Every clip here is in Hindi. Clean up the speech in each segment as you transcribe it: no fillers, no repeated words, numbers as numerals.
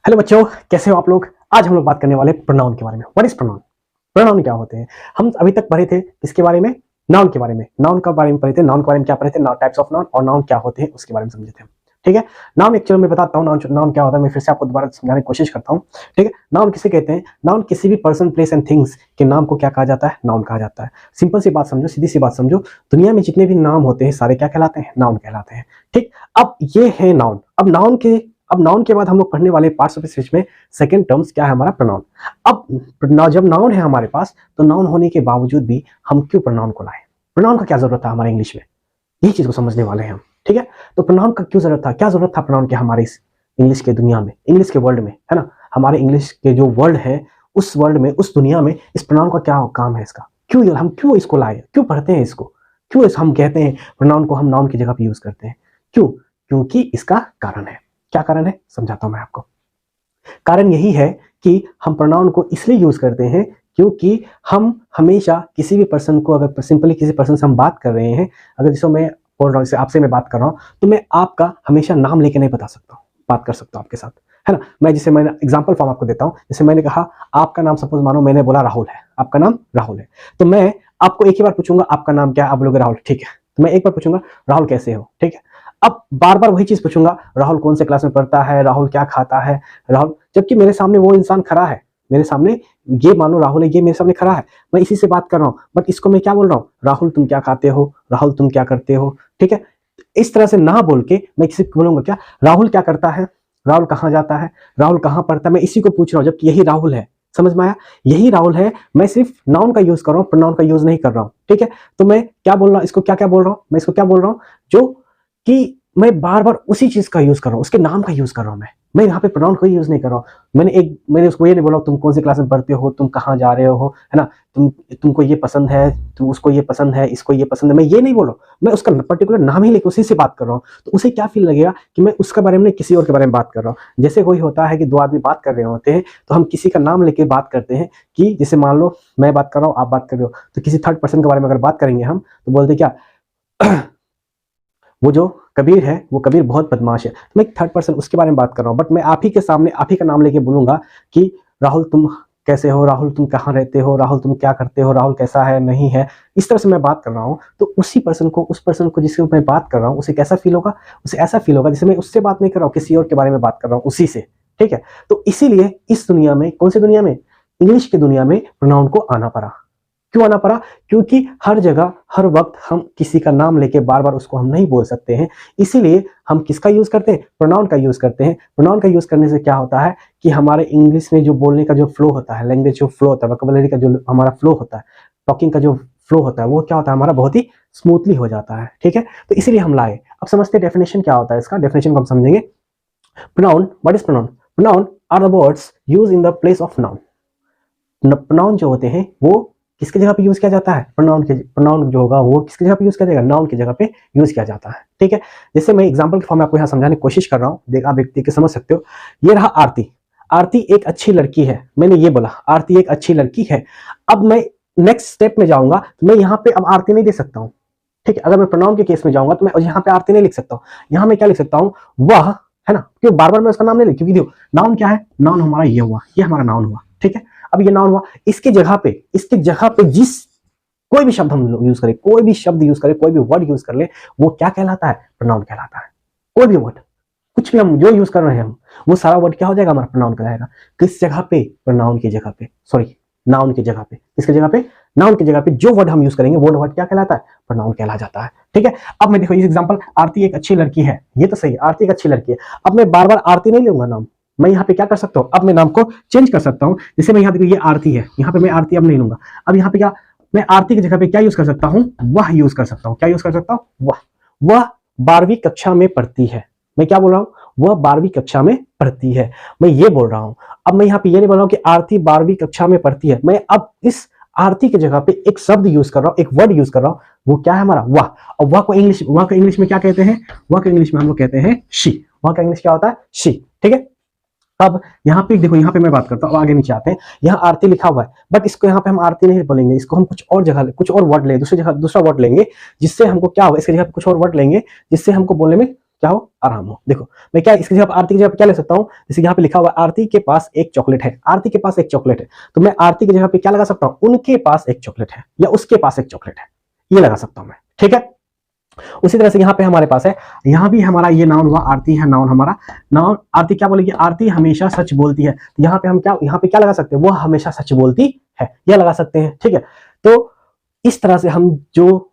हेलो बच्चों, कैसे हो आप लोग। आज हम लोग बात करने वाले प्रोनाउन के बारे में। What is pronoun? प्रोनाउन क्या होते हैं? हम अभी तक पढ़े थे किसके बारे में? नाउन के बारे में। नाउन के बारे में पढ़े थे। नाउन के बारे में क्या पढ़े थे? टाइप्स ऑफ नाउन और नाउन क्या होते हैं उसके बारे में समझे थे। ठीक है। नाउन एक्चुअली मैं बताता हूँ नाउन क्या होता है। मैं फिर से आपको दोबारा समझाने की कोशिश करता हूँ। ठीक है। नाउन किसे कहते हैं? नाउन किसी भी पर्सन, प्लेस एंड थिंग्स के नाम को क्या कहा जाता है? नाउन कहा जाता है। सिंपल सी बात समझो, सीधी सी बात समझो। दुनिया में जितने भी नाम होते हैं सारे क्या कहलाते हैं? नाउन कहलाते हैं। ठीक। अब ये है नाउन। अब नाउन के बाद हम लोग पढ़ने वाले पार्ट्स ऑफ स्पीच में सेकंड टर्म्स क्या है? हमारा प्रोनाउन। अब जब नाउन है हमारे पास, तो नाउन होने के बावजूद भी हम क्यों प्रोनाउन को लाए? प्रोनाउन का क्या जरूरत था हमारे इंग्लिश में? यही चीज को समझने वाले हैं हम। ठीक है। तो प्रोनाउन का क्यों जरूरत था? क्या जरूरत था प्रोनाउन के हमारे इस इंग्लिश के दुनिया में, इंग्लिश के वर्ल्ड में, है ना। हमारे इंग्लिश के जो वर्ल्ड है, उस वर्ल्ड में, उस दुनिया में इस प्रोनाउन का क्या काम है? इसका हम क्यों इसको लाए? क्यों पढ़ते हैं इसको? क्यों हम कहते हैं प्रोनाउन को हम नाउन की जगह पे यूज करते हैं? क्यों? क्योंकि इसका कारण है। क्या कारण है? समझाता हूं मैं आपको। कारण यही है कि हम प्रोनाउन को इसलिए यूज करते हैं क्योंकि हम हमेशा किसी भी पर्सन को, अगर सिंपली किसी पर्सन से हम बात कर रहे हैं, अगर जिसको मैं बोल रहा हूँ, जैसे आपसे मैं बात कर रहा हूँ, तो मैं आपका हमेशा नाम लेके नहीं बता सकता हूँ, बात कर सकता हूँ आपके साथ, है ना। मैंने एग्जांपल फॉर्म आपको देता हूँ। जैसे मैंने कहा आपका नाम, सपोज मानो मैंने बोला राहुल है, आपका नाम राहुल है, तो मैं आपको एक ही बार पूछूंगा आपका नाम क्या है, आप बोलोगे राहुल, ठीक है। तो मैं एक बार पूछूंगा राहुल कैसे हो, ठीक है। अब बार बार वही चीज पूछूंगा, राहुल कौन से क्लास में पढ़ता है, राहुल क्या खाता है, राहुल, जबकि मेरे सामने वो इंसान खड़ा है, मेरे सामने, ये मानो राहुल है, ये मेरे सामने खड़ा है, मैं इसी से बात कर रहा हूँ, बट इसको मैं क्या बोल रहा हूँ? राहुल तुम क्या खाते हो, राहुल तुम क्या करते हो, ठीक है। इस तरह से ना बोल के मैं किसी को बोलूंगा क्या, राहुल क्या करता है, राहुल कहाँ जाता है, राहुल कहाँ पढ़ता है, मैं इसी को पूछ रहा हूँ, जबकि यही राहुल है। समझ में आया? यही राहुल है। मैं सिर्फ नाउन का यूज कर रहा हूँ, प्रोनाउन का यूज नहीं कर रहा हूँ, ठीक है। तो मैं क्या बोल रहा हूँ, इसको क्या क्या बोल रहा हूँ मैं, इसको क्या बोल रहा हूँ, जो कि मैं बार बार उसी चीज का यूज कर रहा हूँ, उसके नाम का यूज कर रहा हूँ। मैं यहाँ पे प्रोनाउन को ही यूज नहीं कर रहा हूँ। मैंने उसको ये नहीं बोला तुम कौन सी क्लास में पढ़ते हो, तुम कहाँ जा रहे हो, है ना, तुमको ये पसंद है, तुम उसको ये पसंद है, इसको ये पसंद है, मैं ये नहीं बोल रहा हूँ। मैं उसका पर्टिकुलर नाम ही लेकर उसी से बात कर रहा हूँ। तो उसे क्या फील लगेगा कि मैं उसके बारे में नहीं, किसी और के बारे में बात कर रहा हूँ। जैसे कोई होता है कि दो आदमी बात कर रहे होते हैं, तो हम किसी का नाम लेके बात करते हैं, कि जैसे मान लो मैं बात कर रहा हूँ, आप बात कर रहे हो, तो किसी थर्ड पर्सन के बारे में अगर बात करेंगे हम, तो बोलते क्या, वो जो कबीर है, वो कबीर बहुत बदमाश है। तो मैं थर्ड पर्सन उसके बारे में बात कर रहा हूँ, बट मैं आप ही के सामने आप ही का नाम लेके बोलूंगा कि राहुल तुम कैसे हो, राहुल तुम कहाँ रहते हो, राहुल तुम क्या करते हो, राहुल कैसा है, नहीं है, इस तरह से मैं बात कर रहा हूँ। तो उसी पर्सन को, उस पर्सन को जिससे मैं बात कर रहा हूँ, उसे कैसा फील होगा? उसे ऐसा फील होगा जैसे मैं उससे बात नहीं कर रहा हूँ, किसी और के बारे में बात कर रहा हूँ, उसी से। ठीक है। तो इसीलिए इस दुनिया में, कौन सी दुनिया में? इंग्लिश की दुनिया में प्रोनाउन को आना पड़ा। क्यों आना पड़ा? क्योंकि हर जगह, हर वक्त हम किसी का नाम लेके बार बार उसको हम नहीं बोल सकते हैं। इसीलिए हम किसका यूज करते हैं? प्रोनाउन का यूज करते हैं। प्रोनाउन का यूज करने से क्या होता है कि हमारे इंग्लिश में जो बोलने का जो फ्लो होता है, लैंग्वेज जो फ्लो होता है, वोकैबुलरी का जो हमारा फ्लो होता है, टॉकिंग का जो फ्लो होता है, वो क्या होता है हमारा? बहुत ही स्मूथली हो जाता है। ठीक है। तो इसीलिए हम लाए। अब समझते हैं डेफिनेशन क्या होता है इसका। डेफिनेशन को हम समझेंगे। Pronoun, what is pronoun? Pronoun are the words use in the place of noun. प्रोनाउन जो होते हैं वो किसकी जगह पे यूज किया जाता है? प्रोनाउन जो होगा वो किसकी जगह पे यूज किया जाएगा? नाउन की जगह पे यूज किया जाता है। ठीक है। जैसे मैं एग्जांपल के फॉर्म में आपको यहाँ समझाने की कोशिश कर रहा हूँ, देख आप देख के समझ सकते हो। ये रहा आरती। आरती एक अच्छी लड़की है, मैंने ये बोला आरती एक अच्छी लड़की है। अब मैं नेक्स्ट स्टेप में जाऊंगा, तो मैं यहाँ पे अब आरती नहीं दे सकता हूँ। ठीक है। अगर मैं प्रोनाउन के केस में जाऊंगा तो मैं यहाँ पे आरती नहीं लिख सकता हूँ। यहाँ मैं क्या लिख सकता हूँ? वह, है ना, क्योंकि बार बार मैं उसका नाम नहीं लिख, क्योंकि देखो नाउन क्या है? नाउन हमारा ये हुआ, ये हमारा नाउन हुआ। ठीक है। अब ये नाउन हुआ, इसकी जगह पे जिस कोई भी शब्द हम यूज करें, कोई भी शब्द यूज करें, कोई भी वर्ड यूज कर ले, वो क्या कहलाता है? प्रोनाउन कहलाता है। कोई भी वर्ड, कुछ भी हम जो यूज कर रहे हैं हम, वो सारा वर्ड क्या हो जाएगा? हमारा प्रोनाउन कहलाएगा। किस जगह पे? प्रोनाउन की जगह पे, सॉरी, नाउन की जगह पे। किसकी जगह पे? नाउन की जगह पे जो वर्ड हम यूज करेंगे वो वर्ड क्या कहलाता है? प्रोनाउन कहला जाता है। ठीक है। अब मैं देखो ये एग्जांपल, आरती एक अच्छी लड़की है, ये तो सही है, आरती एक अच्छी लड़की है। अब मैं बार बार आरती नहीं लूंगा नाम, मैं यहाँ पे क्या कर सकता हूँ? अब मैं नाम को चेंज कर सकता हूँ। जैसे मैं यहाँ देखो ये आरती है, यहाँ पे मैं आरती अब नहीं लूंगा। अब यहाँ पे क्या, मैं आरती की जगह पे क्या यूज कर सकता हूँ? वह यूज कर सकता हूँ। क्या यूज कर सकता हूँ? वह 12वीं कक्षा में पढ़ती है। मैं क्या बोल रहा हूँ? वह 12वीं कक्षा में पढ़ती है, मैं ये बोल रहा हूँ। अब मैं यहाँ पे ये नहीं बोल रहा हूँ कि आरती 12वीं कक्षा में पढ़ती है, मैं अब इस आरती की जगह पे एक शब्द यूज कर रहा हूँ, एक वर्ड यूज कर रहा हूँ, वो क्या है हमारा? वह। और वह को इंग्लिश में क्या कहते हैं? वह को इंग्लिश में हम लोग कहते हैं शी। वह का इंग्लिश क्या होता है? शी। ठीक है। अब यहाँ पे देखो, यहाँ पे मैं बात करता हूँ, आगे नीचे आते हैं। यहाँ आरती लिखा हुआ है, बट इसको यहाँ पे हम आरती नहीं बोलेंगे, इसको हम कुछ और जगह, कुछ और वर्ड लेंगे, दूसरी जगह दूसरा वर्ड लेंगे, जिससे हमको क्या होगा? इसकी जगह कुछ और वर्ड लेंगे जिससे हमको बोलने में क्या हो, आराम हो। देखो मैं क्या इसकी जगह आरती की जगह पे क्या ले सकता हूँ, जैसे यहाँ पे लिखा हुआ आरती के पास एक चॉकलेट है, आरती के पास एक चॉकलेट है, तो मैं आरती की जगह पे क्या लगा सकता हूँ, उनके पास एक चॉकलेट है या उसके पास एक चॉकलेट है, ये लगा सकता हूँ मैं, ठीक है। उसी तरह से यहाँ पे हमारे पास है, यहाँ भी हमारा ये नाउन हुआ, आरती है नाउन हमारा, नाउन आरती क्या बोलेगी, आरती हमेशा सच बोलती है, तो यहाँ पे हम क्या, यहाँ पे क्या लगा सकते हैं, वो हमेशा सच बोलती है, यह लगा सकते हैं, ठीक है। तो इस तरह से हम जो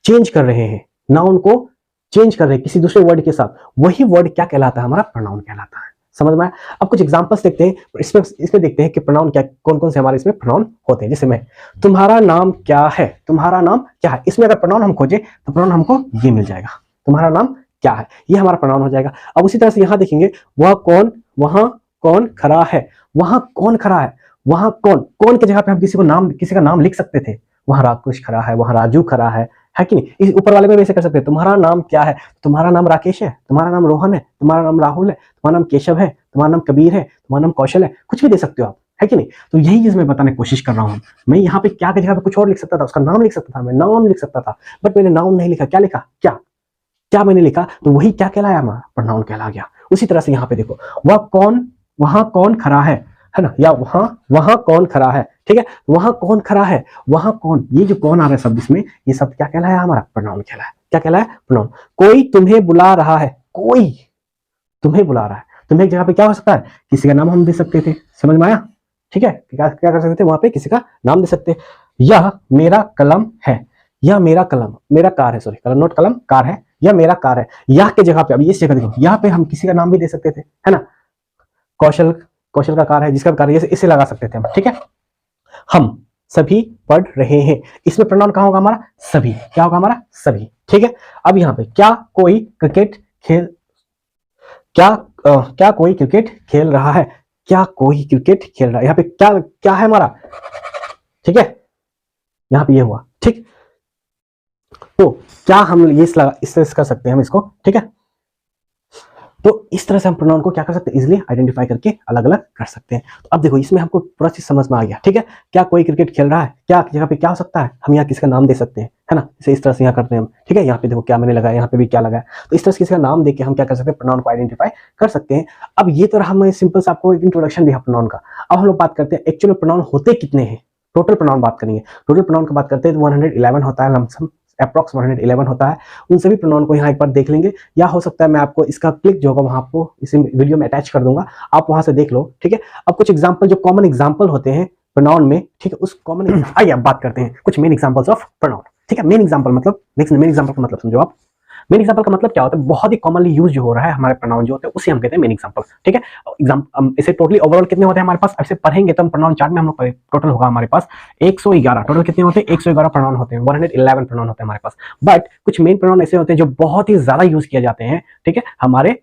चेंज कर रहे हैं, नाउन को चेंज कर रहे हैं किसी दूसरे वर्ड के साथ, वही वर्ड क्या कहलाता है, हमारा प्रोनाउन कहलाता है। समझ में आया? अब कुछ एग्जांपल्स देखते हैं, इसमें देखते हैं कि प्रोनाउन क्या, कौन कौन से हमारे इसमें प्रोनाउन होते हैं। जैसे मैं, तुम्हारा नाम क्या है, तुम्हारा नाम क्या है, इसमें अगर प्रोनाउन हम खोजे तो प्रोनाउन हमको ये मिल जाएगा, तुम्हारा नाम क्या है, ये हमारा प्रोनाउन हो जाएगा। अब उसी तरह से यहां देखेंगे, वह कौन, वहां कौन खड़ा है, वहां कौन खड़ा है, वहां कौन, कौन की जगह पे हम किसी का नाम लिख सकते थे, वहां राकेश खड़ा है, वहां राजू खड़ा है कि नहीं। इस ऊपर वाले में भी ऐसे कर सकते हैं, तुम्हारा नाम क्या है, तुम्हारा नाम राकेश है, तुम्हारा नाम रोहन है, तुम्हारा नाम राहुल है, तुम्हारा नाम केशव है, तुम्हारा नाम कबीर है, तुम्हारा नाम कौशल है, कुछ भी दे सकते हो आप, है कि नहीं। तो यही चीज मैं बताने की कोशिश कर रहा हूं। मैं यहाँ पे क्या की जगह पे कुछ और लिख सकता था, उसका नाम लिख सकता था, मैं नाउन लिख सकता था, बट मैंने नाउन नहीं लिखा, क्या लिखा, क्या क्या मैंने लिखा, तो वही क्या कहलाया, हमारा प्रोनाउन कहला गया। उसी तरह से यहाँ पे देखो, वह कौन, वहां कौन खड़ा है ना, या वहां वहां कौन खड़ा है, ठीक है, वहां कौन खड़ा है, वहां कौन, ये जो कौन आ रहा है शब्द इसमें, ये शब्द क्या कहलाया, हमारा प्रोनाउन कहलाया, क्या कहलाया, प्रोनाउन। कोई तुम्हें बुला रहा है, कोई तुम्हें बुला रहा है, तुम्हें एक जगह पे क्या हो सकता है, किसी का नाम हम दे सकते थे, समझ में आया, ठीक है, क्या कर सकते थे, वहां पे किसी का नाम दे सकते। यह मेरा कलम है, यह मेरा कलम, मेरा कार है, सॉरी कलम नोट कलम, कार है, यह मेरा कार है, यह के जगह पे, अब इस जगह देखो, यहाँ पे हम किसी का नाम भी दे सकते थे, है ना, कौशल, कौशल का कार है, जिसका कार है, इसे लगा सकते थे हम, ठीक है। हम सभी पढ़ रहे हैं, इसमें प्रोनाउन कहाँ होगा हमारा, सभी, क्या होगा हमारा, सभी, ठीक है। अब यहाँ पे क्या कोई क्रिकेट खेल, क्या कोई क्रिकेट खेल रहा है, क्या कोई क्रिकेट खेल रहा है, यहाँ पे क्या क्या है हमारा, ठीक है, यहाँ पे ये हुआ, ठीक। तो क्या हम ये इससे कर सकते हैं हम इसको, ठीक है। तो इस तरह से हम प्रोनाउन को क्या कर सकते हैं, इजीली आइडेंटिफाई करके अलग अलग कर सकते हैं। तो अब देखो इसमें हमको पूरा चीज समझ में आ गया, ठीक है। क्या कोई क्रिकेट खेल रहा है, क्या जगह पे क्या हो सकता है, हम यहाँ किसका नाम दे सकते हैं, है ना, इसे इस तरह से यहाँ करते हैं हम, ठीक है। यहाँ पे देखो क्या मैंने लगाया, यहाँ पे भी क्या लगाया, तो इस तरह से किसी का नाम देके हम क्या कर सकते हैं, प्रोनाउन को आइडेंटिफाई कर सकते हैं। अब ये तो हमने सिंपल से आपको एक इंट्रोडक्शन दिया प्रोनाउन का। अब हम लोग बात करते हैं एक्चुअली प्रोनाउन होते कितने हैं, टोटल प्रोनाउन बात करेंगे। टोटल प्रोनाउन की बात करते हैं तो 111 होता है, लमसम अप्रॉक्स 111 होता है। उन सभी प्रोनाउन को यहाँ एक बार देख लेंगे, या हो सकता है मैं आपको इसका क्लिक जो होगा वहां आपको इस वीडियो में अटैच कर दूंगा, आप वहां से देख लो, ठीक है। अब कुछ एग्जांपल जो कॉमन एग्जांपल होते हैं प्रोनाउन में, ठीक है, उस कॉमन आइए अब बात करते हैं कुछ मेन एग्जांपल्स ऑफ प्रोनाउन, ठीक है। मेन एग्जांपल मतलब मेन एग्जांपल का मतलब समझो आप, मेन एग्जांपल का मतलब क्या होता है, बहुत ही कॉमनली यूज जो हो रहा है हमारे प्रोनाउन जो होते हैं उसे हम कहते हैं मेन एग्जांपल, ठीक है। एग्जांपल इसे टोटली ओवरऑल कितने होते हैं हमारे पास, ऐसे पढ़ेंगे तो हम प्रोनाउन चार्ट में हम लोग टोटल होगा हमारे पास 111, टोटल कितने होते हैं, 111 प्रोनाउन होते हैं, 111 प्रोनाउन होते हैं हमारे पास। बट कुछ मेन प्रोनाउन ऐसे होते हैं जो बहुत ही ज्यादा यूज किए जाते हैं, ठीक है, हमारे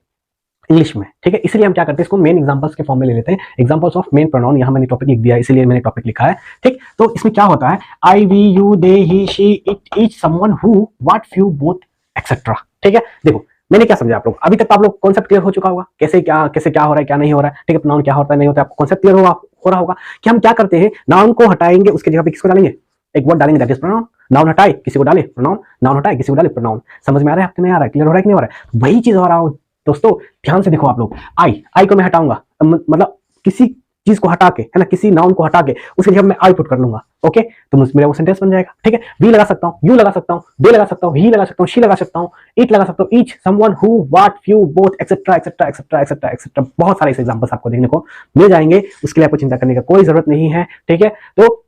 इंग्लिश में, ठीक है। इसलिए हम क्या करते हैं, इसको मेन एग्जांपल्स के फॉर्म में ले लेते हैं, एग्जांपल्स ऑफ मेन प्रोनाउन। यहाँ मैंने टॉपिक लिख दिया, इसलिए मैंने टॉपिक लिखा है, ठीक। तो इसमें क्या होता है, I, we, you, they, he, she, it, each, someone, who, what, few, both, etcetera, ठीक है। देखो मैंने क्या समझा आप लोग, अभी तक आप लोग कॉन्सेप्ट क्लियर हो चुका होगा, कैसे क्या हो रहा है, क्या नहीं हो रहा है, ठीक है, प्रोनाउन क्या होता है नहीं होता है, आपको कॉन्सेप्ट क्लियर हो रहा होगा कि हम क्या करते हैं, नाउन को हटाएंगे, उसके जगह पे किसको डालेंगे, एक वर्ड डालेंगे, दैट इज प्रोनाउन। नाउन हटाए किसी को डाले प्रोनाउन, नाउन हटाए किसी को डाले प्रोनाउन। समझ में आ रहा है आपको, नहीं आ रहा है, क्लियर हो रहा है कि नहीं हो रहा है, वही चीज हो रहा हो दोस्तों। ध्यान से देखो आप लोग, आई को मैं हटाऊंगा, मतलब किसी चीज को हटा के, है ना, किसी नाउन को हटा के उसके जगह मैं आई पुट कर लूंगा, ओके, तो मेरा वो सेंटेंस बन जाएगा, ठीक है। वी लगा सकता हूँ, यू लगा सकता हूँ, दे लगा सकता हूँ, ही लगा सकता हूँ, शी लगा सकता हूँ, इट लगा सकता हूँ, each, someone, who, what, few, both, etcetera etcetera etcetera etcetera etcetera. बहुत सारे एग्जांपल्स आपको देखने को मिल जाएंगे, उसके लिए आपको चिंता करने का कोई जरूरत नहीं है, ठीक है। तो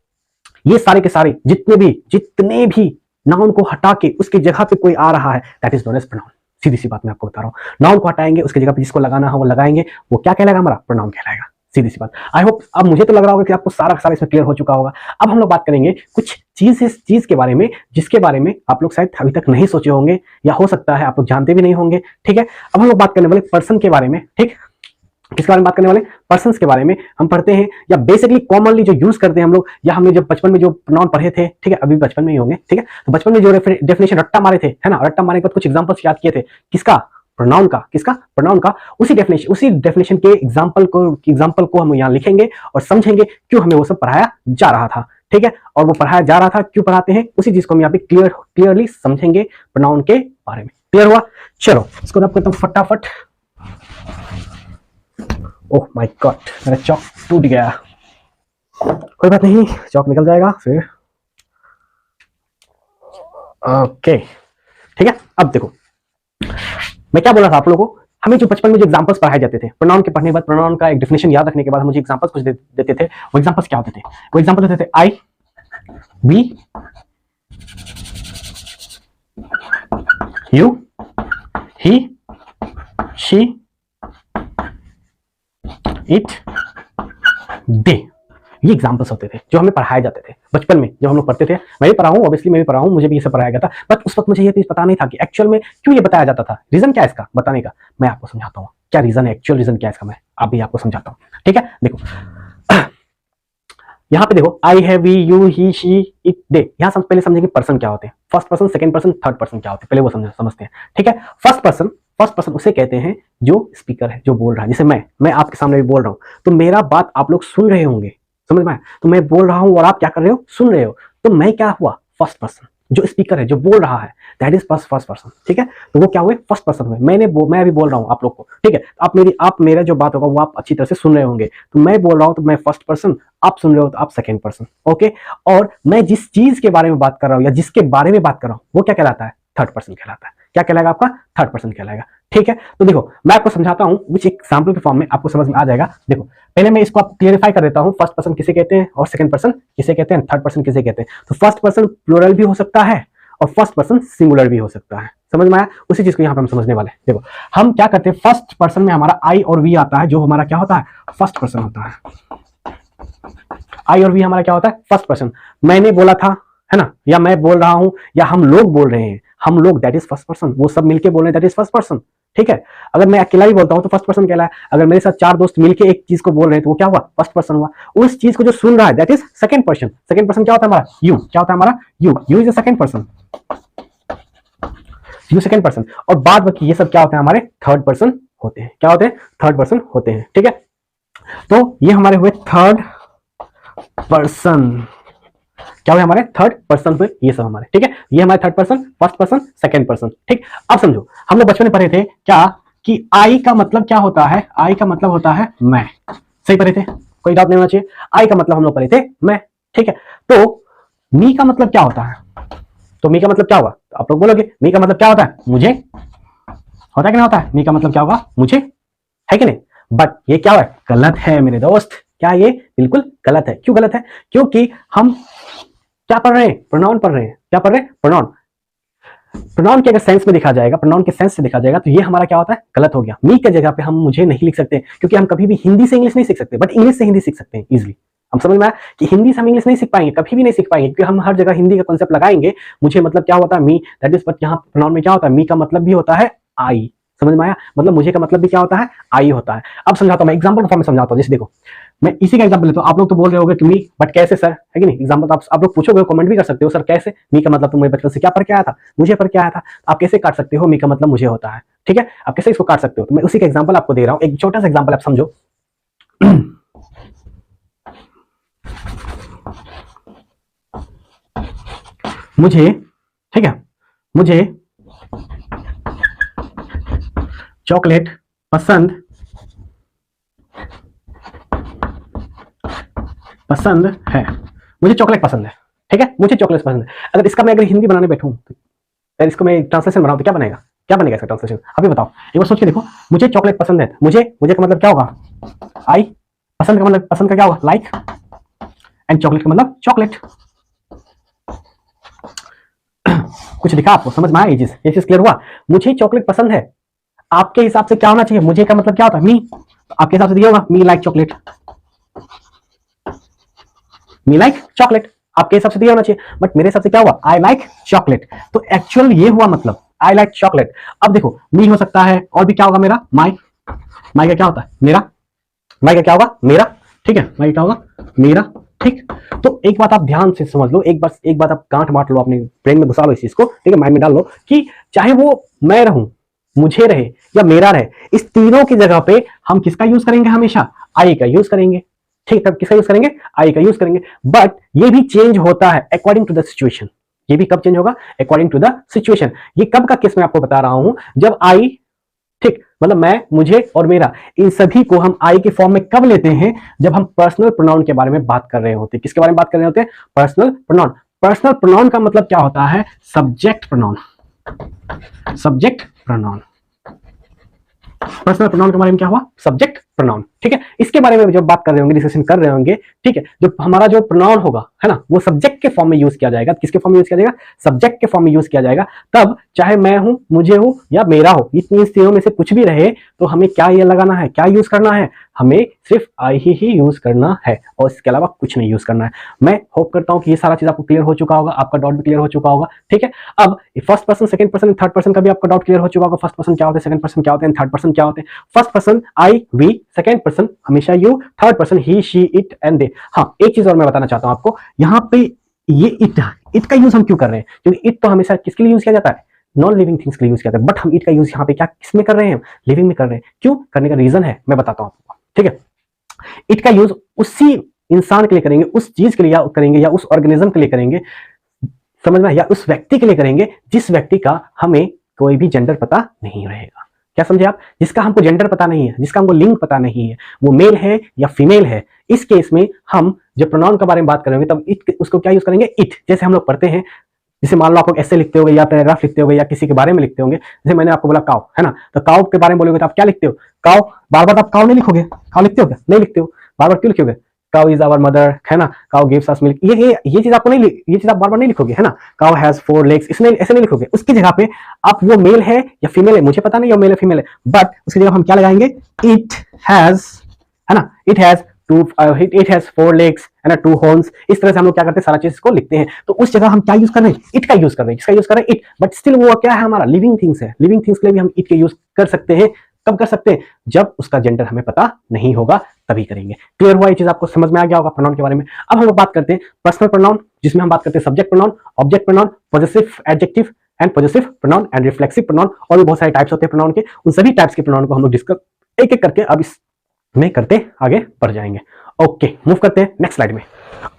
ये सारे के सारे जितने भी नाउन को हटा के उसकी जगह पे कोई आ रहा है, that is known as pronoun. सीधी सी बात मैं आपको बता रहा हूँ, नाउन को हटाएंगे उसकी जगह पे जिसको लगाना है वो लगाएंगे, वो क्या कहलाएगा, हमारा प्रोनाउन कहलाएगा, सीधी सी बात। आई होप अब मुझे तो लग रहा होगा कि आपको सारा इसमें क्लियर हो चुका होगा। अब हम लोग बात करेंगे कुछ चीज के बारे में जिसके बारे में आप लोग शायद अभी तक नहीं सोचे होंगे, या हो सकता है आप लोग जानते भी नहीं होंगे, ठीक है। अब हम लोग बात करने वाले पर्सन के बारे में, ठीक, किसके बारे में बात करने वाले, पर्सन्स के बारे में हम पढ़ते हैं, या बेसिकली कॉमनली जो यूज करते हैं हम लोग, या हमने जब बचपन में जो प्रोनाउन पढ़े थे, ठीक है, अभी बचपन में ही होंगे, ठीक है, तो बचपन में जो डेफिनेशन रट्टा मारे थे, है ना, रट्टा मारने के बाद कुछ एग्जांपल्स याद किए थे, किसका, प्रोनाउन का, किसका, प्रोनाउन का। उसी डेफिनेशन के एग्जांपल को हम यहाँ लिखेंगे और समझेंगे क्यों हमें वो सब पढ़ाया जा रहा था, ठीक है, और वो पढ़ाया जा रहा था क्यों पढ़ाते हैं, उसी चीज को हम यहाँ पे क्लियरली समझेंगे प्रोनाउन के बारे में। क्लियर हुआ, चलो इसको रब करता हूँ फटाफट। ओह माय गॉड, मेरा चौक टूट गया। कोई बात नहीं, चौक निकल जाएगा फिर। ओके ठीक है। अब देखो मैं क्या बोल रहा था आप लोगों को, हमें जो बचपन में जो एग्जांपल्स पढ़ाए जाते थे, प्रोनाउन के पढ़ने के बाद प्रोनाउन का एक डेफिनेशन याद रखने के बाद मुझे एग्जांपल्स कुछ देते थे। वो एग्जांपल्स क्या होते थे? वो एग्जांपल होते थे I, we, you, he, she, it, they. ये एग्जांपल्स होते थे जो हमें पढ़ाए जाते थे बचपन में, जब हम लोग पढ़ते थे। मैं भी पढ़ा हूँ, ऑब्वियसली मैं भी पढ़ा हूँ, मुझे भी ये सब पढ़ाया गया था। बट उस वक्त मुझे ये चीज पता नहीं था कि एक्चुअल में क्यों ये बताया जाता था, रीजन क्या है इसका बताने का। मैं आपको समझाता हूँ क्या रीजन है, एक्चुअल रीजन क्या है इसका, मैं अभी आपको समझाता हूँ। ठीक है, देखो यहाँ पे देखो आई है, we, you, he, she, it, they. यहाँ हम पहले समझेंगे पर्सन क्या होते हैं, first person, second person, third person क्या होते हैं, पहले वो समझते हैं। ठीक है, फर्स्ट पर्सन उसे कहते हैं जो स्पीकर है, जो बोल रहा है। जैसे मैं आपके सामने भी बोल रहा हूँ, तो मेरा बात आप लोग सुन रहे होंगे, समझ में आया? तो मैं बोल रहा हूँ और आप क्या कर रहे हो, सुन रहे हो। तो मैं क्या हुआ, फर्स्ट पर्सन। जो स्पीकर है, जो बोल रहा है, दैट इज फर्स्ट पर्सन। ठीक है, तो वो क्या हुए, फर्स्ट पर्सन हुए। मैं अभी बोल रहा हूँ आप लोग को, ठीक है, आप मेरा जो बात होगा वो आप अच्छी तरह से सुन रहे होंगे। तो मैं बोल रहा हूँ तो मैं फर्स्ट पर्सन, आप सुन रहे हो तो आप सेकंड पर्सन। ओके, और मैं जिस चीज के बारे में बात कर रहा हूँ या जिसके बारे में बात कर रहा हूँ वो क्या कहलाता है, थर्ड पर्सन कहलाता है। क्या कहलाएगा आपका, थर्ड पर्सन कहलाएगा। ठीक है, तो देखो मैं आपको समझाता हूँ विच एग्जाम्पल के फॉर्म में, आपको समझ में आ जाएगा। देखो पहले मैं इसको क्लियरिफाई कर देता हूँ, फर्स्ट पर्सन किसे कहते हैं और सेकंड पर्सन किसे कहते हैं, थर्ड पर्सन किसे कहते हैं। तो फर्स्ट पर्सन प्लूरल भी हो सकता है और फर्स्ट पर्सन सिंगुलर भी हो सकता है। समझ में आया? उसी चीज को यहाँ पे हम समझने वाले हैं। देखो हम क्या करते हैं, फर्स्ट पर्सन में हमारा आई और वी आता है, जो हमारा क्या होता है, फर्स्ट पर्सन होता है। आई और वी हमारा क्या होता है, फर्स्ट पर्सन। मैंने बोला था, है ना, या मैं बोल रहा हूं, या हम लोग बोल रहे हैं, हम लोग दैट इज फर्स्ट पर्सन। वो सब मिलके बोल रहे हैं, दैट इज फर्स्ट पर्सन। ठीक है, अगर मैं अकेला भी बोलता हूं तो फर्स्ट पर्सन कहलाए। अगर मेरे साथ चार दोस्त मिलके एक चीज को बोल रहे हैं तो वो क्या हुआ, फर्स्ट पर्सन हुआ। उस चीज को जो सुन रहा है that is second person. Second person क्या होता है हमारा, यू। क्या होता है हमारा, you is a second person, you second person. और बाद बाकी ये सब क्या होते हैं, हमारे थर्ड पर्सन होते हैं। क्या होते हैं, थर्ड पर्सन होते हैं। ठीक है, तो ये हमारे हुए थर्ड पर्सन। क्या हुए, हमारे थर्ड पर्सन हुए ये सब हमारे। ठीक है, ये हमारे third person, first person, second person. ठीक, अब समझो हम लोग बचपन में पढ़े थे क्या कि आई का मतलब क्या होता है, आई का मतलब होता है मैं। सही पढ़े थे, कोई डाउट नहीं होना चाहिए। आई का मतलब हम लोग पढ़े थे मैं। ठीक है, तो मी का मतलब क्या होता है, तो मी का मतलब क्या हुआ, तो आप लोग बोलोगे मी का मतलब क्या होता है, मुझे। होता है कि नहीं होता है, मी का मतलब क्या होगा, मुझे, है कि नहीं। बट ये क्या है, गलत है मेरे दोस्त। क्या ये बिल्कुल गलत है। क्यों गलत है, क्योंकि हम क्या पढ़ रहे हैं, प्रोनाउन पढ़ रहे हैं। क्या पढ़ रहे हैं, प्रोनाउन। प्रोनाउन के अगर सेंस में देखा जाएगा, प्रोनाउन के सेंस से देखा जाएगा तो ये हमारा क्या होता है, गलत हो गया। मी के जगह पे हम मुझे नहीं लिख सकते, क्योंकि हम कभी भी हिंदी से इंग्लिश नहीं सीख सकते, बट इंग्लिश से हिंदी सीख सकते हैं इजिली। हम समझ में आया कि हिंदी से हम इंग्लिश नहीं सीख पाएंगे, कभी भी नहीं सीख पाएंगे, क्योंकि हम हर जगह हिंदी का कॉन्सेप्ट लगाएंगे। मुझे मतलब क्या होता है, मी, दैट इज, बट यहाँ प्रोनाउन में क्या होता है, मी का मतलब भी होता है आई। समझ में आया, मतलब मुझे का मतलब भी क्या होता है, आई होता है। अब समझाता हूं मैं, एग्जांपल के फॉर्म में समझाता हूं। जैसे देखो मैं इसी का एग्जांपल लेता हूं, आप लोग तो बोल रहे होगे कि मी, बट कैसे सर, है कि नहीं। एग्जांपल आप लोग पूछोगे, कमेंट भी कर सकते हो, सर कैसे, मी का मतलब तुम्हें बचपन से क्या पढ़ के आया था, मुझे पढ़ के आया था। आप कैसे काट सकते हो, मी का मतलब मुझे होता है। ठीक है, आप कैसे इसको काट सकते हो, तो मैं उसी का एग्जांपल आपको दे रहा हूं। एक छोटा सा एग्जांपल आप समझो। मुझे, ठीक है, मुझे चॉकलेट पसंद है। मुझे चॉकलेट पसंद है। ठीक है, मुझे चॉकलेट पसंद है। अगर इसका मैं हिंदी बनाने बैठूं तो इसको मैं ट्रांसलेशन बनाऊं तो क्या बनेगा, क्या बनेगा इसका ट्रांसलेशन, अभी बताओ एक बार सोच के देखो। मुझे चॉकलेट पसंद है, मुझे का मतलब क्या होगा, आई। पसंद का मतलब, पसंद का क्या होगा, लाइक। एंड चॉकलेट का मतलब चॉकलेट। कुछ दिखा आपको, समझ में आया ये चीज क्लियर हुआ। मुझे चॉकलेट पसंद है, आपके हिसाब से क्या होना चाहिए, मुझे का मतलब क्या होता है, मी। आपके हिसाब से दिया होगा, me like chocolate, me like chocolate. आपके हिसाब से दिया होना चाहिए, बट मेरे हिसाब से क्या हुआ, आई लाइक चॉकलेट। तो एक्चुअल ये हुआ मतलब आई लाइक चॉकलेट। अब देखो मी हो सकता है, और भी क्या होगा, मेरा माई। माई का क्या होता है, मेरा। माई का क्या होगा, मेरा। ठीक है, माई क्या होगा, मेरा। ठीक, तो एक बात आप ध्यान से समझ लो, एक बात आप गांठ बांट लो, अपने ब्रेन में घुसा लो इस चीज को। ठीक है, माइंड में डाल लो कि चाहे वो मैं रहूं, मुझे रहे या मेरा रहे, इस तीनों की जगह पे हम किसका यूज करेंगे, हमेशा आई का यूज करेंगे। ठीक है, किसका यूज करेंगे, आई का यूज करेंगे। बट ये भी चेंज होता है अकॉर्डिंग टू द सिचुएशन। ये भी कब चेंज होगा? According to the situation. ये कब का केस मैं आपको बता रहा हूं, जब आई, ठीक, मतलब मैं, मुझे और मेरा, इन सभी को हम आई के फॉर्म में कब लेते हैं? जब हम पर्सनल प्रोनाउन के बारे में बात कर रहे होते हैं। किसके बारे में बात कर रहे होते हैं? Personal pronoun. पर्सनल प्रोनाउन का मतलब क्या होता है? Subject pronoun. Subject pronoun. Personal pronoun के बारे में क्या हुआ? सब्जेक्ट प्रोनाउन, ठीक है। इसके बारे में जब बात कर रहे होंगे, डिस्कशन कर रहे होंगे, ठीक है, जो हमारा जो प्रोनाउन होगा, है ना, वो सब्जेक्ट के फॉर्म में यूज किया जाएगा। किसके फॉर्म में यूज किया जाएगा? सब्जेक्ट के फॉर्म में यूज किया जाएगा। तब चाहे मैं हूं, मुझे हूं या मेरा हो, इतनी तीनों में से कुछ भी रहे, तो हमें क्या ये लगाना है, क्या यूज करना है? हमें सिर्फ आई ही यूज करना है और इसके अलावा कुछ नहीं यूज करना है। मैं होप करता हूं कि ये सारा चीज आपको क्लियर हो चुका होगा, आपका डाउट भी क्लियर हो चुका होगा, ठीक है। अब first person, second person, third person का भी आपका डाउट क्लियर हो चुका होगा। फर्स्ट पर्सन क्या होते हैं, सेकंड पर्सन क्या होते हैं, थर्ड पर्सन क्या होते हैं। First person I, we, second person हमेशा you, third person he, she, it and they. हाँ, एक चीज और मैं बताना चाहता हूं आपको, यहाँ पे ये इट का यूज हम क्यों कर रहे हैं? क्योंकि इट तो हमेशा किसके लिए यूज किया जाता है? नॉन लिविंग थिंग्स के लिए यूज किया जाता है। बट हम इट का यूज यहाँ पे क्या, किसमें कर रहे हैं? लिविंग में कर रहे हैं। क्यों करने का रीजन है, मैं बताता हूं आपको, ठीक है। इट का यूज उसी इंसान के लिए करेंगे, उस चीज के लिए या करेंगे, या उस ऑर्गेनिज्म के लिए करेंगे, समझ में, या उस व्यक्ति के लिए करेंगे जिस व्यक्ति का हमें कोई भी जेंडर पता नहीं रहेगा। क्या समझे आप? जिसका हमको जेंडर पता नहीं है, जिसका हमको लिंग पता नहीं है, वो मेल है या फीमेल है। इस केस में हम जब प्रोनाउन के बारे में बात करेंगे तब इट, उसको क्या यूज करेंगे? इट। जैसे हम लोग पढ़ते हैं, जैसे मान लो आप लोग ऐसे लिखते होंगे या पैराग्राफ लिखते होंगे या किसी के बारे में लिखते होंगे, जैसे मैंने आपको बोला काव, है ना, तो काव के बारे में बोलोगे तो आप क्या लिखते हो? काव। बार बार आप काव नहीं लिखोगे। काव लिखते हो क्या? नहीं लिखते हो। बार बार क्यों लिखोगे? काउ इज आवर मदर, है ना, काउ गिव्स अस मिल्क। ये चीज आपको नहीं, ये चीज आप बार बार नहीं लिखोगे, है ना। काउ हैज 4 legs, इसमें ऐसे नहीं लिखोगे। उसकी जगह पे आप वो मेल है या फीमेल है, मुझे पता नहीं वो मेल है फीमेल है, बट उसकी जगह हम क्या लगाएंगे? इट हैज, है ना, इट हैज 4 legs, है ना, 2 horns। इस तरह से हम लोग क्या करते हैं? सारा चीज को लिखते हैं। तो उस जगह हम क्या यूज कर रहे हैं? इट का यूज कर रहे हैं। किसका यूज कर रहे हैं? इट। बट स्टिल वो क्या है? हमारा लिविंग थिंग्स है। लिविंग थिंग्स के लिए भी हम इट के यूज कर सकते हैं। कब कर सकते हैं? जब उसका जेंडर हमें पता नहीं होगा, तभी करेंगे। क्लियर हुआ? ये चीज आपको समझ में आ गया होगा प्रोनाउन के बारे में। अब हम लोग बात करते हैं पर्सनल प्रोनाउन, जिसमें हम बात करते हैं subject pronoun, object pronoun, possessive adjective and possessive pronoun and reflexive pronoun, और भी बहुत सारे टाइप्स होते हैं प्रोनाउन के। उन सभी टाइप्स के प्रोनाउन को हम लोग डिस्कस एक एक करके अब इसमें करते आगे बढ़ जाएंगे। ओके, मूव करते हैं नेक्स्ट स्लाइड में।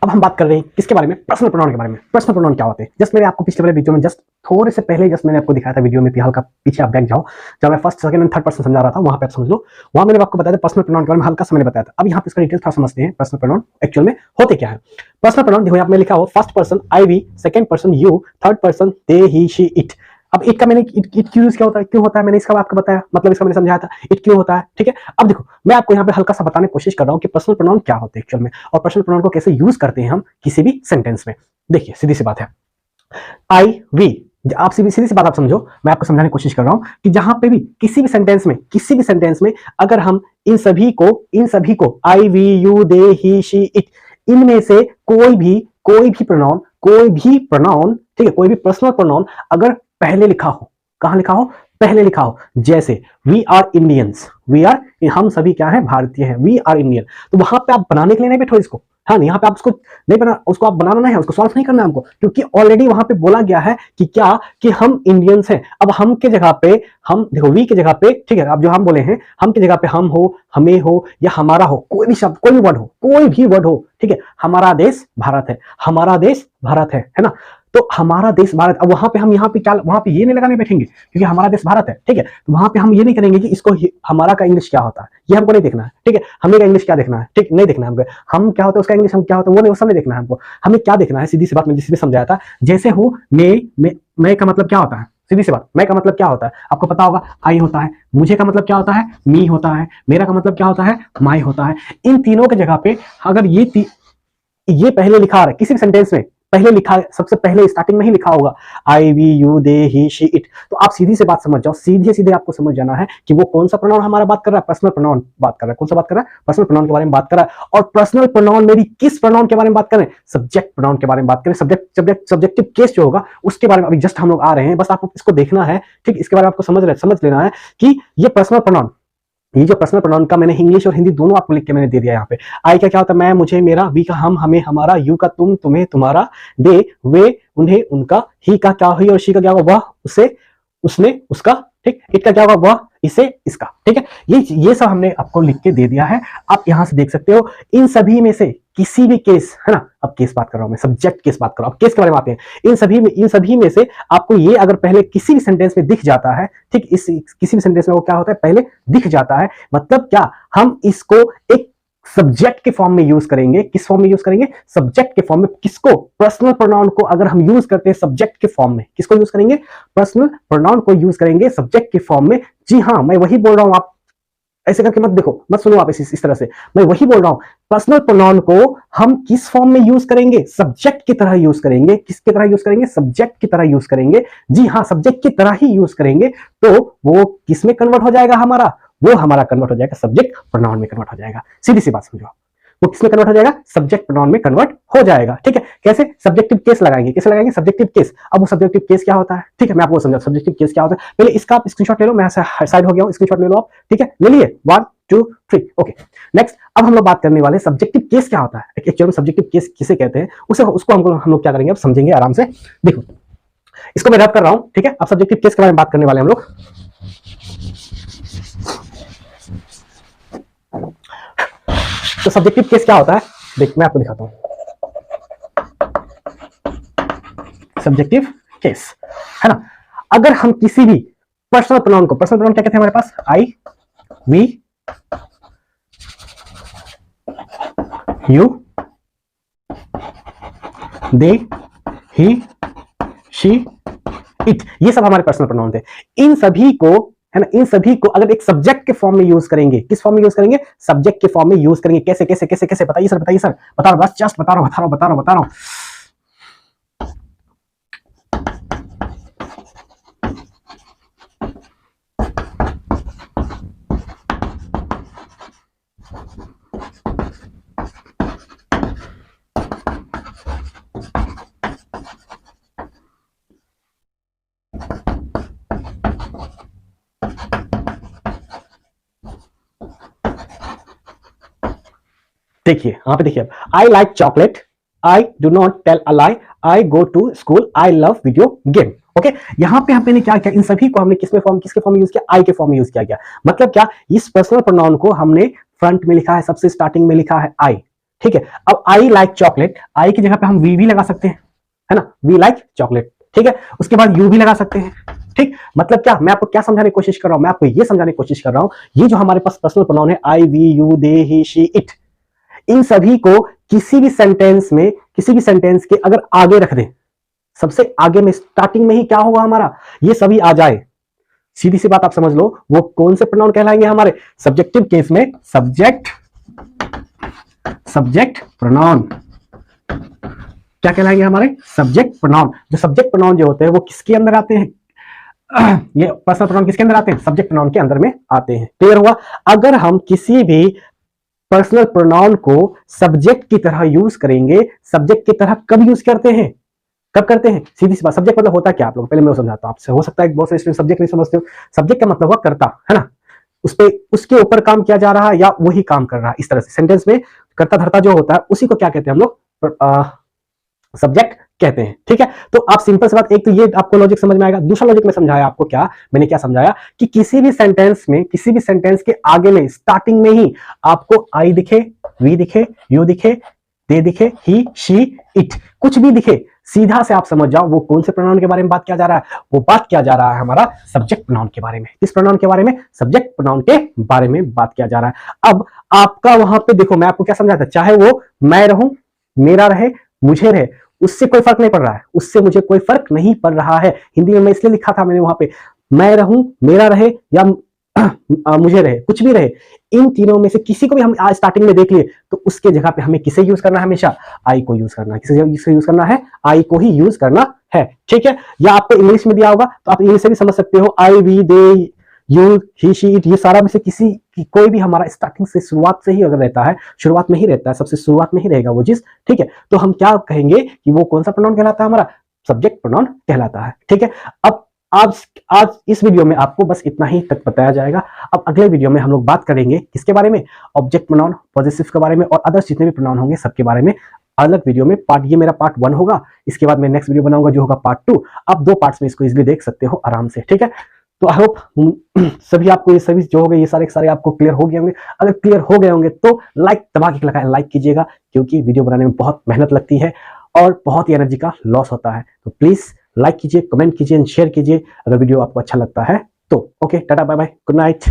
अब हम बात कर रहे हैं किसके बारे में? पर्सनल प्रोनाउन के बारे में। पर्सनल प्रोनाउन क्या होते हैं? जस्ट मैंने आपको पिछले वाले वीडियो में, जस्ट थोड़े से पहले जस्ट मैंने आपको दिखाया था वीडियो में, हल्का पीछे आप बैक जाओ, जब मैं first, second and third person समझा रहा था, वहां पे आप समझ लो। वहां मैंने आपको बताया था पर्सनल प्रोनाउन के बारे में, हल्का सा मैंने बताया था। अब यहाँ पे इसका डिटेल थोड़ा समझते हैं, पर्सनल प्रोनाउन एक्चुअल में होते क्या है। पर्सनल प्रोनाउन देखो, यहाँ पे लिखा हो first person I, we, second person you, third person they, he, she, it. अब इट का मैंने इट क्यों यूज किया होता है, क्यों होता है, मैंने इसका आपको बताया, मतलब इसका मैंने समझाया था इट क्यों होता है, ठीक है। अब देखो, मैं आपको यहाँ पे हल्का सा बताने की कोशिश कर रहा हूँ कि पर्सनल प्रोनाउन क्या होते हैं एक्चुअल में, और पर्सनल प्रोनाउन को कैसे यूज करते हैं हम किसी भी सेंटेंस में। देखिए, सीधी सी बात है, आई, वी, आप सीधी सी बात आप समझो, मैं आपको समझाने की कोशिश कर रहा हूं कि जहां पे भी किसी भी सेंटेंस में अगर हम इन सभी को I, we, you, they, he, she, it, इनमें से कोई भी प्रोनाउन, ठीक है, कोई भी पर्सनल प्रोनाउन अगर पहले लिखा हो, कहां लिखा हो? पहले लिखा हो। जैसे वी आर इंडियंस, हम सभी क्या है? भारतीय हैं, वी आर इंडियन। तो वहां पे आप बनाने के लिए नहीं बैठो इसको, हाँ, यहाँ पे आप उसको आप बनाना नहीं है, उसको सॉल्व नहीं करना है हमको, क्योंकि ऑलरेडी वहां पे बोला गया है कि क्या, कि हम इंडियंस हैं। अब हम के जगह पे, हम देखो, वी की जगह पे, ठीक है, अब जो हम बोले हैं, हम की जगह पे हम हो, हमें हो या हमारा हो, कोई भी शब्द, कोई भी वर्ड हो, ठीक है। हमारा देश भारत है, हमारा देश भारत है ना। तो हमारा देश भारत, अब वहां पे हम यहाँ पे क्या, वहां पे ये नहीं लगाने बैठेंगे क्योंकि हमारा देश भारत है, ठीक है। तो वहां पे हम ये नहीं करेंगे कि इसको हमारा का इंग्लिश क्या होता है, ये हमको नहीं देखना है, ठीक है। हमें का इंग्लिश क्या देखना है, ठीक, नहीं देखना है हमको। हम क्या होता है, उसका इंग्लिश हम क्या होता है, वो नहीं, उस समय देखना है हमको। हमें क्या देखना है, सीधी सी बात, मैं जिसमें समझाया था, जैसे हो मैं का मतलब क्या होता है, सीधी सी बात, मैं का मतलब क्या होता है आपको पता होगा, आई होता है। मुझे का मतलब क्या होता है, मी होता है। मेरा का मतलब क्या होता है, माई होता है। इन तीनों के जगह पे अगर ये पहले लिखा है किसी भी सेंटेंस में, पहले लिखा है, सबसे पहले स्टार्टिंग में ही लिखा होगा I, we, you, they, he, she, it, तो आप सीधी से बात समझ जाओ, सीधे आपको समझ जाना है कि वो कौन सा प्रोनाउन हमारा बात कर रहा है, पर्सनल प्रोनाउन बात कर रहा है। कौन सा बात कर रहा है? पर्सनल प्रोनाउन के बारे में बात कर रहा है। और पर्सनल प्रोनाउन में भी किस प्रोनाउन के बारे में बात करें? सब्जेक्ट प्रोनाउन के बारे में बात करें। सब्जेक्टिव केस जो होगा उसके बारे में अभी जस्ट हम लोग आ रहे हैं, बस आपको इसको देखना है, ठीक, इसके बारे में आपको समझ लेना है कि ये पर्सनल प्रोनाउन, ये जो पर्सनल प्रोनाउन का मैंने इंग्लिश और हिंदी दोनों आपको लिख के मैंने दे दिया यहाँ पे। आई का क्या होता है? मैं, मुझे, मेरा, वी का हम, हमें, हमारा, यू का तुम, तुम्हें, तुम्हारा, दे, वे, उन्हें, उनका, ही का क्या हुई, और शी का क्या होगा? वह, उसे, उसने, उसका, ठीक। इट का क्या होगा? वह, इसे, इसका, ठीक है। ये सब हमने आपको लिख के दे दिया है। आप यहां से देख सकते हो इन सभी में से किसी भी केस, है ना, अब केस बात कर रहा हूं मैं, सब्जेक्ट केस बात कर रहा हूं, अब केस के बारे में आते हैं। इन सभी में से आपको ये अगर पहले किसी भी सेंटेंस में दिख जाता है, ठीक, इस किसी भी सेंटेंस में वो क्या होता है, पहले दिख जाता है, मतलब क्या, हम इसको एक सब्जेक्ट के फॉर्म में यूज करेंगे। किस फॉर्म में यूज करेंगे? सब्जेक्ट के फॉर्म में। किसको? पर्सनल प्रोनाउन को अगर हम यूज करते हैं सब्जेक्ट के फॉर्म में, किसको यूज करेंगे? पर्सनल प्रोनाउन को यूज करेंगे सब्जेक्ट के फॉर्म में। जी हाँ, मैं वही बोल रहा हूं, आप ऐसे करके मत देखो, मत सुनो आप इस तरह से, मैं वही बोल रहा हूं। पर्सनल प्रोनाउन को हम किस फॉर्म में यूज करेंगे? सब्जेक्ट की तरह यूज करेंगे। किसकी तरह यूज करेंगे? सब्जेक्ट की तरह यूज करेंगे। जी हाँ, सब्जेक्ट की तरह ही यूज करेंगे। तो वो किस में कन्वर्ट हो जाएगा हमारा? वो हमारा कन्वर्ट हो जाएगा सब्जेक्ट प्रोनाउन में कन्वर्ट हो जाएगा। सीधी सी बात समझो, वो किसमें कन्वर्ट हो जाएगा? सब्जेक्ट प्रोनाउन में कन्वर्ट हो जाएगा। ठीक है, कैसे? सब्जेक्टिव केस लगाएंगे। कैसे लगाएंगे? Subjective case. अब वो सब्जेक्टिव केस क्या होता है, ठीक है, मैं आपको समझा सब्जेक्टिव केस क्या होता है। पहले इसका आप स्क्रीनशॉट ले लो, मैं साइड हो गया हूं, स्क्रीनशॉट ले लो आप, ठीक है, ले लिए, 1 2 3, ओके। नेक्स्ट, अब हम लोग बात करने वाले सब्जेक्टिव केस क्या होता है, एक्चुअली में सब्जेक्टिव केस किसे कहते हैं, उसको हम लोग क्या करेंगे, अब समझेंगे आराम से। देखो, इसको मैं रब कर रहा हूं, ठीक है। अब सब्जेक्टिव केस के बारे में बात करने वाले हम लोग। तो सब्जेक्टिव केस क्या होता है, देख मैं आपको दिखाता हूं। सब्जेक्टिव केस, है ना, अगर हम किसी भी पर्सनल प्रोनाउन को, पर्सनल प्रोनाउन क्या कहते हैं हमारे पास? I, we, you, they, he, she, it, ये सब हमारे पर्सनल प्रोनाउन थे। इन सभी को, है ना, इन सभी को अगर एक सब्जेक्ट के फॉर्म में यूज करेंगे, किस फॉर्म में यूज करेंगे? सब्जेक्ट के फॉर्म में यूज करेंगे। कैसे कैसे कैसे कैसे? बताइए सर, बताइए सर, बता रहा हूं, बस जस्ट बता रहा हूं। देखिए यहाँ पे, देखिए, I like chocolate, I do not tell a lie, I go to school, I love video game. Okay, यहाँ पे हमने क्या किया, इन सभी को हमने किसके फॉर्म में यूज किया? आई के फॉर्म में यूज किया गया। मतलब क्या, इस पर्सनल प्रोनाउन को हमने फ्रंट में लिखा है, सबसे स्टार्टिंग में लिखा है आई, ठीक है। अब आई लाइक चॉकलेट, आई की जगह पे हम वी भी लगा सकते हैं, है ना, वी लाइक चॉकलेट, ठीक है। उसके बाद यू भी लगा सकते हैं, ठीक। मतलब क्या, मैं आपको क्या समझाने की कोशिश कर रहा हूं? मैं आपको ये समझाने की कोशिश कर रहा हूं, ये जो हमारे पास पर्सनल प्रोनाउन है, I, we, you, they, he, she, it, इन सभी को किसी भी सेंटेंस में, किसी भी सेंटेंस के अगर आगे रख दें, सबसे आगे में, स्टार्टिंग में ही क्या होगा हमारा? ये सभी आ जाए, सीधी सी बात आप समझ लो, वो कौन से प्रोनाउन कहलाएंगे हमारे? सब्जेक्टिव केस में सब्जेक्ट प्रोनाउन क्या कहलाएंगे हमारे? Subject pronoun. जो सब्जेक्ट प्रोनाउन जो होते हैं वो किसके अंदर आते हैं? ये पर्सनल प्रोनाउन किसके अंदर आते हैं? सब्जेक्ट प्रोनाउन के अंदर में आते हैं। क्लियर हुआ? अगर हम किसी भी पर्सनल प्रोनाउन को सब्जेक्ट की तरह यूज करेंगे, सब्जेक्ट की तरह कब यूज करते हैं? कब करते हैं? सीधी सी बात, सब्जेक्ट मतलब होता क्या आप लोग, पहले मैं समझाता हूं आपसे। हो सकता है बहुत से स्टूडेंट सब्जेक्ट नहीं समझते हो। सब्जेक्ट का मतलब हुआ कर्ता, है ना, उस पे, उसके ऊपर काम किया जा रहा है या वही काम कर रहा है। इस तरह से सेंटेंस में कर्ता धर्ता जो होता है उसी को क्या कहते हैं हम लोग? सब्जेक्ट कहते हैं, ठीक है। तो आप सिंपल सी बात, एक तो ये आपको लॉजिक समझ में आएगा। दूसरा लॉजिक में समझाया आपको, क्या मैंने क्या समझाया, कि किसी भी सेंटेंस में, किसी भी सेंटेंस के आगे में, स्टार्टिंग में ही आपको आई दिखे, वी दिखे, यू दिखे, दे दिखे, ही, शी, इट, कुछ भी दिखे, सीधा से आप समझ जाओ वो कौन से प्रोनाउन के बारे में बात किया जा रहा है। वो बात किया जा रहा है हमारा सब्जेक्ट प्रोनाउन के बारे में। किस प्रोनाउन के बारे में? सब्जेक्ट प्रोनाउन के बारे में बात किया जा रहा है। अब आपका वहां पे देखो, मैं आपको क्या समझाता, चाहे वो मैं रहूं, मेरा रहे, मुझे रहे, उससे कोई फर्क नहीं पड़ रहा है, उससे मुझे कोई फर्क नहीं पड़ रहा है। हिंदी में मैं इसलिए लिखा था मैंने वहां पे, मैं रहूं, मेरा रहे, या मुझे रहे, कुछ भी रहे, इन तीनों में से किसी को भी हम आज स्टार्टिंग में देख लिए तो उसके जगह पे हमें किसे यूज करना है? हमेशा आई को यूज करना है। किसे यूज करना है? आई को ही यूज करना है, ठीक है। या आपको इंग्लिश में दिया होगा तो आप इंग्लिश से भी समझ सकते हो, I, we, they, you, he, she, it, ये सारा में से किसी की, कोई भी हमारा स्टार्टिंग से, शुरुआत से ही अगर रहता है, शुरुआत में ही रहता है, सबसे शुरुआत में ही रहेगा वो चीज, ठीक है। तो हम क्या कहेंगे कि वो कौन सा प्रोनाउन कहलाता है? हमारा सब्जेक्ट प्रोनाउन कहलाता है, ठीक है। अब आज इस वीडियो में आपको बस इतना ही तक बताया जाएगा। अब अगले वीडियो में हम लोग बात करेंगे किसके बारे में? ऑब्जेक्ट प्रोनाउन, पॉजेसिव के बारे में, और अदर्स जितने भी प्रोनाउन होंगे सबके बारे में अलग वीडियो में। ये मेरा पार्ट 1 होगा। इसके बाद मैं नेक्स्ट वीडियो बनाऊंगा जो होगा पार्ट 2। आप 2 पार्ट्स में इसको इजीली देख सकते हो आराम से, ठीक है। तो आई होप सभी आपको ये सभी जो हो गए ये सारे के सारे आपको क्लियर हो गए होंगे। अगर क्लियर हो गए होंगे तो लाइक दबा के लाइक कीजिएगा, क्योंकि वीडियो बनाने में बहुत मेहनत लगती है और बहुत ही एनर्जी का लॉस होता है। तो प्लीज लाइक कीजिए, कमेंट कीजिए, शेयर कीजिए अगर वीडियो आपको अच्छा लगता है तो। Okay, tata bye bye, good night.